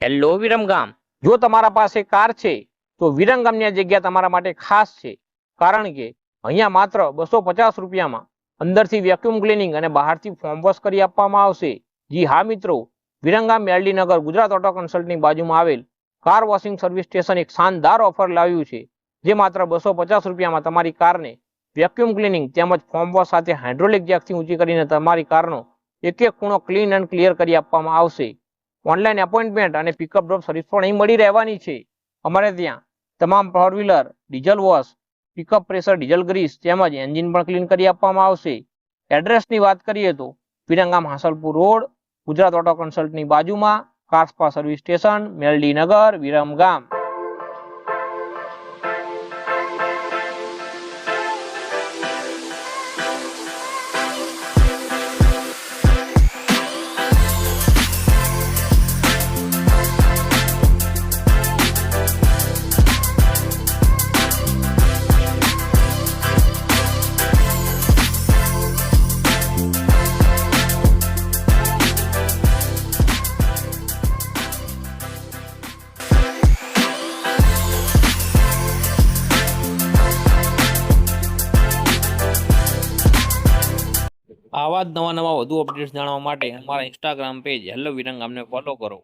Hello Viramgam, જો તમારા પાસે કાર છે તો વિરમગામની આ જગ્યા તમારા માટે ખાસ છે, કારણ કે અહીંયા માત્ર 250 રૂપિયામાં અંદરથી વેક્યુમ ક્લિનિંગ અને બહારથી ફોર્મ વોશ કરી આપવામાં આવશે. જી હા મિત્રો, વિરમગામ એલડી નગર ગુજરાત ઓટો કન્સલ્ટની બાજુમાં આવેલ કાર વોશિંગ સર્વિસ સ્ટેશન એક શાનદાર ઓફર લાવ્યું છે, જે માત્ર 250 રૂપિયામાં તમારી કારને વેક્યુમ ક્લિનિંગ તેમજ ફોર્મ વોશ સાથે હાઇડ્રોલિક જેકથી ઊંચી કરીને તમારી કારનો એક એક ખૂણો ક્લીન એન્ડ ક્લિયર કરી આપવામાં આવશે. ઓનલાઈન એપોઇન્ટમેન્ટ અને પિકઅપ ડ્રોપ સર્વિસ પણ અહીં મળી રહેવાની છે. અમારે ત્યાં તમામ four wheeler diesel wash, pickup pressure, diesel grease તેમજ એન્જિન પણ ક્લીન કરી આપવામાં આવશે. એડ્રેસની વાત કરીએ તો વિરમગામ હાંસલપુર રોડ, ગુજરાત ઓટો કન્સલ્ટની બાજુમાં, car spa service station, Meldi Nagar, Viramgam. આવા જ નવા વધુ અપડેટ્સ જાણવા માટે અમારા ઇન્સ્ટાગ્રામ પેજ હેલો વિરમગામને ફોલો કરો.